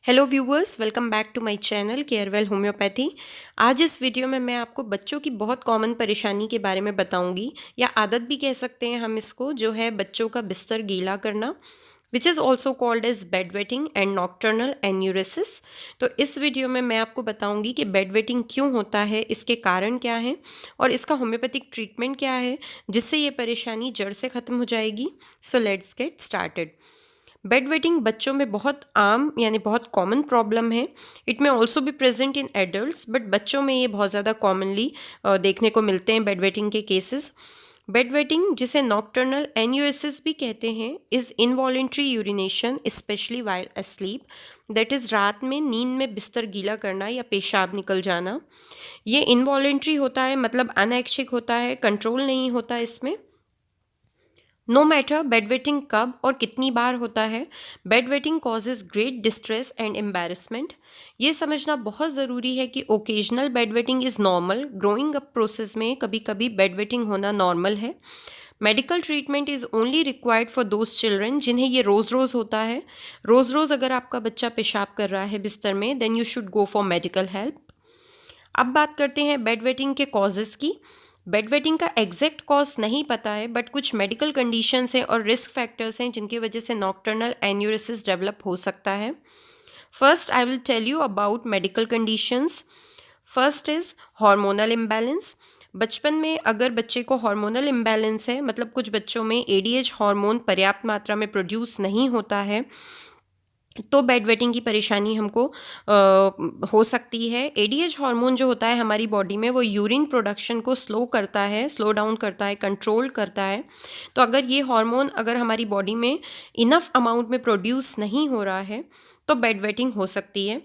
Hello viewers, welcome back to my channel Carewell homoeopathy. आज इस video में मैं आपको बच्चों की बहुत कॉमन परेशानी के बारे में बताऊंगी, या आदत भी कह सकते हैं हम इसको, जो है बच्चों का बिस्तर गीला करना, which is also called as bed wetting and nocturnal enuresis. तो इस वीडियो में मैं आपको बताऊंगी कि बेड वेटिंग क्यों होता है, इसके कारण क्या हैं और इसका होम्योपैथिक ट्रीटमेंट क्या है, जिससे ये परेशानी जड़ से ख़त्म हो जाएगी। So let's get started. Bed wetting बच्चों में बहुत आम यानी बहुत कॉमन प्रॉब्लम है। इट में ऑल्सो भी प्रेजेंट इन एडल्ट्स, बट बच्चों में ये बहुत ज़्यादा कॉमनली देखने को मिलते हैं बेड वेटिंग के केसेस। बेड वेटिंग, जिसे नॉक्टर्नल एन्यूरेसिस भी कहते हैं, is involuntary urination specially while asleep. That is रात में नींद में बिस्तर गीला करना या पेशाब निकल जाना। ये इनवॉलेंट्री होता है, मतलब अनैच्छिक होता है, कंट्रोल नहीं होता इसमें। नो मैटर बेड वेटिंग कब और कितनी बार होता है, bed waiting causes great distress and embarrassment. ये समझना बहुत ज़रूरी है कि occasional bed wetting is normal, growing up process में कभी कभी बेड वेटिंग होना नॉर्मल है। Medical treatment is only required for those children जिन्हें ये रोज़ रोज़ होता है। रोज़ रोज़ अगर आपका बच्चा पेशाब कर रहा है बिस्तर में, then you should go for medical help. अब बात करते हैं बेड वेटिंग के कॉजेज़ की। बेड वेटिंग का एग्जैक्ट कॉज नहीं पता है, बट कुछ मेडिकल कंडीशंस हैं और रिस्क फैक्टर्स हैं जिनकी वजह से नॉक्टर्नल एन्यूरेसिस डेवलप हो सकता है। First I will tell you about medical conditions. First is hormonal imbalance. बचपन में अगर बच्चे को हार्मोनल इम्बैलेंस है, मतलब कुछ बच्चों में एडीएच हार्मोन पर्याप्त मात्रा में प्रोड्यूस नहीं होता है, तो बेड वेटिंग की परेशानी हमको हो सकती है। एडीएच हार्मोन जो होता है हमारी बॉडी में, वो यूरिन प्रोडक्शन को स्लो करता है, स्लो डाउन करता है, कंट्रोल करता है। तो अगर ये हार्मोन अगर हमारी बॉडी में इनफ अमाउंट में प्रोड्यूस नहीं हो रहा है, तो बेड वेटिंग हो सकती है।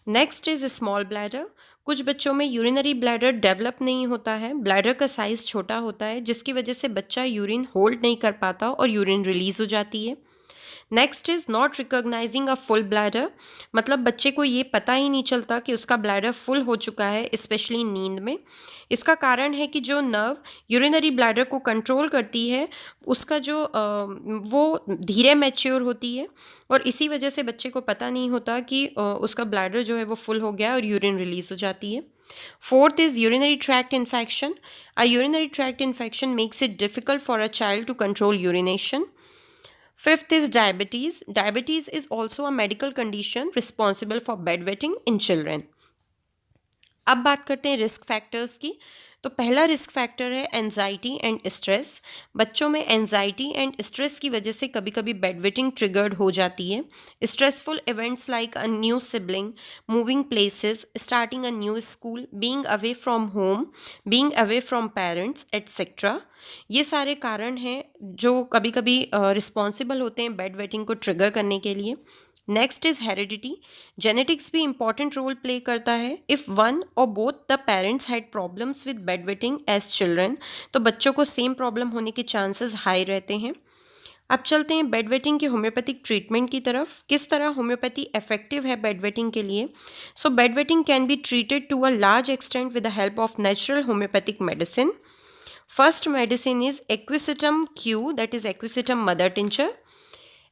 Next is small bladder. कुछ बच्चों में यूरिनरी ब्लैडर डेवलप नहीं होता है, ब्लैडर का साइज़ छोटा होता है, जिसकी वजह से बच्चा यूरिन होल्ड नहीं कर पाता और यूरिन रिलीज़ हो जाती है। Next is not recognising a full bladder. मतलब बच्चे को ये पता ही नहीं चलता कि उसका ब्लैडर फुल हो चुका है, स्पेशली नींद में। इसका कारण है कि जो नर्व यूरिनरी ब्लैडर को कंट्रोल करती है, उसका जो वो धीरे मैच्योर होती है, और इसी वजह से बच्चे को पता नहीं होता कि उसका ब्लैडर जो है वो फुल हो गया और यूरिन रिलीज हो जाती है। Fourth is urinary tract infection. A urinary tract infection makes it difficult for a child to control urination. Fifth is diabetes. Diabetes is also a medical condition responsible for bedwetting in children. अब बात करते हैं risk factors की। तो पहला risk factor है anxiety and stress. बच्चों में एंजाइटी एंड स्ट्रेस की वजह से कभी कभी बेडवेटिंग ट्रिगर्ड हो जाती है। Stressful events like a new sibling, moving places, starting a new school, being away from home, being away from parents etcetera, ये सारे कारण हैं जो कभी कभी रिस्पॉन्सिबल होते हैं बेड वेटिंग को ट्रिगर करने के लिए। Next is heredity. जेनेटिक्स भी इंपॉर्टेंट रोल प्ले करता है। If one or both the parents had problems with bed wetting as children, तो बच्चों को सेम प्रॉब्लम होने के चांसेस हाई रहते हैं। अब चलते हैं बेड वेटिंग के होम्योपैथिक ट्रीटमेंट की तरफ। किस तरह होम्योपैथी इफेक्टिव है बेड वेटिंग के लिए? So bed wetting can be treated to a large extent with the help of natural homeopathic medicine. First medicine is Equisetum Q, that is Equisetum mother tincture.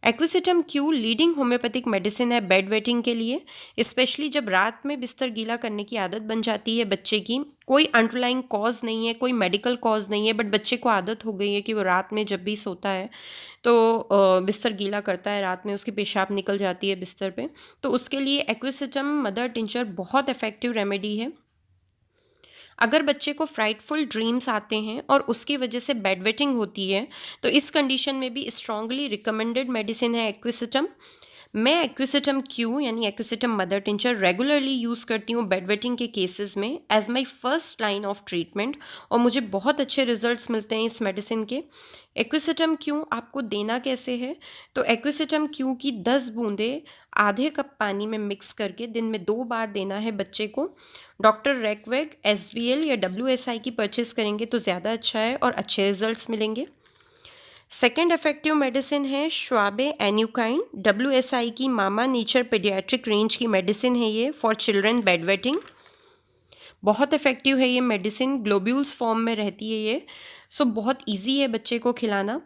Equisetum Q leading homeopathic medicine है bed wetting के लिए, specially जब रात में बिस्तर गीला करने की आदत बन जाती है बच्चे की। कोई अंडरलाइंग कॉज नहीं है, कोई मेडिकल कॉज नहीं है, बट बच्चे को आदत हो गई है कि वो रात में जब भी सोता है तो बिस्तर गीला करता है, रात में उसकी पेशाब निकल जाती है बिस्तर पे। तो उसके लिए एक्विसिटम मदर टिंचर बहुत इफेक्टिव रेमेडी है। अगर बच्चे को फ्राइटफुल ड्रीम्स आते हैं और उसकी वजह से बेड वेटिंग होती है, तो इस कंडीशन में भी स्ट्रांगली रिकमेंडेड मेडिसिन है एक्विसिटम। मैं एक्विसिटम क्यू यानी equisetum mother tincture regularly use करती हूँ बेड वेटिंग के केसेस में as my first line of treatment, और मुझे बहुत अच्छे रिजल्ट्स मिलते हैं इस मेडिसिन के। एक्विसिटम क्यू आपको देना कैसे है? तो एक्विसिटम क्यू की 10 बूंदें आधे कप पानी में मिक्स करके दिन में 2 बार देना है बच्चे को। डॉक्टर रैकवेग, एसवीएल या डब्ल्यूएसआई की परचेस करेंगे तो ज़्यादा अच्छा है और अच्छे रिजल्ट्स मिलेंगे। सेकेंड इफेक्टिव मेडिसिन है श्वाबे एन्यूकाइन। डब्ल्यूएसआई की मामा नेचर पेडियाट्रिक रेंज की मेडिसिन है ये फॉर चिल्ड्रन बेड वेटिंग। बहुत इफेक्टिव है ये मेडिसिन, ग्लोब्यूल्स फॉर्म में रहती है ये, सो बहुत इजी है बच्चे को खिलाना।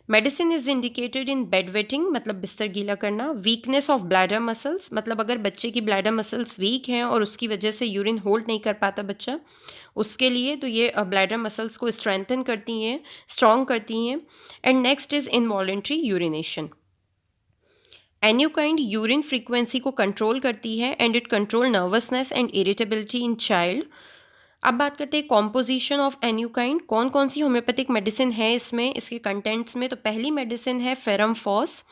Medicine is indicated in bed wetting, मतलब बिस्तर गीला करना। वीकनेस ऑफ ब्लैडर मसल्स, मतलब अगर बच्चे की ब्लैडर मसल्स वीक हैं और उसकी वजह से यूरिन होल्ड नहीं कर पाता बच्चा, उसके लिए तो ये ब्लैडर मसल्स को स्ट्रेंथन करती हैं, स्ट्रॉन्ग करती हैं। And next is involuntary urination. एन्यूकाइंड यूरिन फ्रीक्वेंसी को कंट्रोल करती है and it control nervousness and irritability in child. अब बात करते हैं कॉम्पोजिशन ऑफ एन्यूकाइंड, कौन कौन सी होम्योपैथिक मेडिसिन है इसमें, इसके कंटेंट्स में। तो पहली मेडिसिन है फेरम फॉस,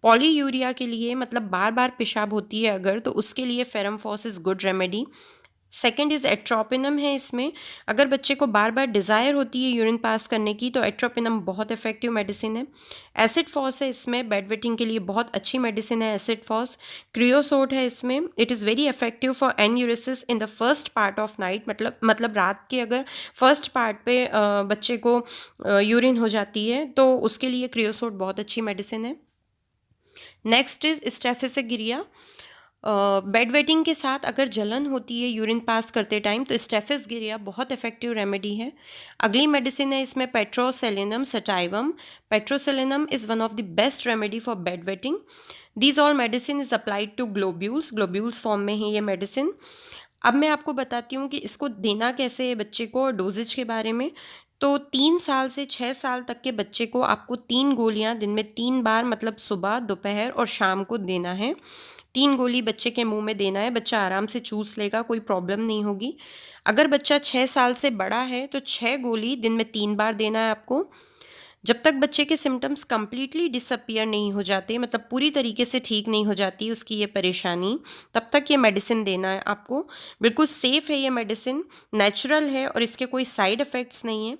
पॉलीयूरिया के लिए, मतलब बार बार पेशाब होती है अगर, तो उसके लिए Ferrum phos is good remedy. Second is Atropinum है इसमें, अगर बच्चे को बार बार डिज़ायर होती है यूरिन पास करने की तो एट्रोपिनम बहुत इफेक्टिव मेडिसिन है। एसिड फॉस है इसमें, बेड वेटिंग के लिए बहुत अच्छी मेडिसिन है एसिड फॉस। क्रियोसोट है इसमें, it is very effective for enuresis in the first part of night, मतलब रात के अगर फर्स्ट पार्ट पे बच्चे को यूरिन हो जाती है तो उसके लिए क्रियोसोट बहुत अच्छी मेडिसिन है। Next is Staphysagria. Bed wetting के साथ अगर जलन होती है यूरिन पास करते टाइम तो स्टेफिसगिरिया बहुत इफेक्टिव रेमेडी है। अगली मेडिसिन है इसमें Petroselinum sativum. Petroselinum is one of the best remedy for bed wetting. These all medicine is applied to globules, globules form में है ये मेडिसिन। अब मैं आपको बताती हूँ कि इसको देना कैसे है बच्चे को, डोजेज के बारे में। तो 3 साल से 6 साल तक के बच्चे को आपको 3 गोलियाँ दिन में 3 बार, मतलब सुबह, दोपहर और शाम को देना है। 3 गोली बच्चे के मुंह में देना है, बच्चा आराम से चूस लेगा, कोई प्रॉब्लम नहीं होगी। अगर बच्चा 6 साल से बड़ा है तो 6 गोली दिन में 3 बार देना है आपको। जब तक बच्चे के सिम्टम्स कम्प्लीटली डिसअपियर नहीं हो जाते, मतलब पूरी तरीके से ठीक नहीं हो जाती उसकी ये परेशानी, तब तक ये मेडिसिन देना है आपको। बिल्कुल सेफ़ है ये मेडिसिन, नेचुरल है और इसके कोई साइड इफ़ेक्ट्स नहीं है।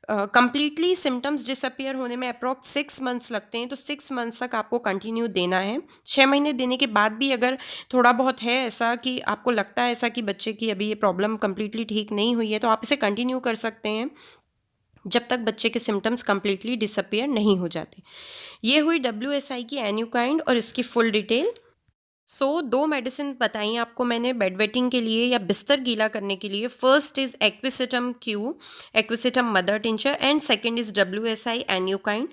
कम्प्लीटली सिम्टम्स डिसअपियर होने में अप्रॉक्स 6 मंथ्स लगते हैं, तो 6 मंथ्स तक आपको कंटिन्यू देना है। 6 महीने देने के बाद भी अगर थोड़ा बहुत है ऐसा कि आपको लगता है ऐसा कि बच्चे की अभी ये प्रॉब्लम कम्प्लीटली ठीक नहीं हुई है, तो आप इसे कंटिन्यू कर सकते हैं जब तक बच्चे के सिम्टम्स कम्प्लीटली डिसअपियर नहीं हो जाते। ये हुई WSI की एन्यूकाइंड और इसकी फुल डिटेल। सो 2 मेडिसिन बताई आपको मैंने बेड वेटिंग के लिए या बिस्तर गीला करने के लिए। First is Equisetum Q, Equisetum mother tincture, and second is WSI एन्यूकाइंड।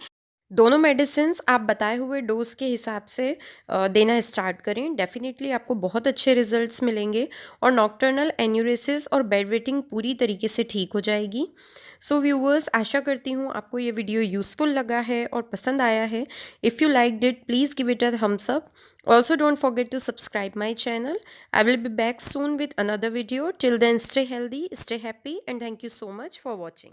दोनों मेडिसिन्स आप बताए हुए डोज के हिसाब से देना स्टार्ट करें, डेफिनेटली आपको बहुत अच्छे रिजल्ट्स मिलेंगे और नॉक्टर्नल एन्यूरेसिस और बेड वेटिंग पूरी तरीके से ठीक हो जाएगी। सो व्यूवर्स, आशा करती हूँ आपको ये वीडियो यूज़फुल लगा है और पसंद आया है। If you liked it, please give it a thumbs up. Also don't forget to subscribe my channel. I will be back soon with another video. Till then, stay healthy, stay happy, and thank you so much for watching.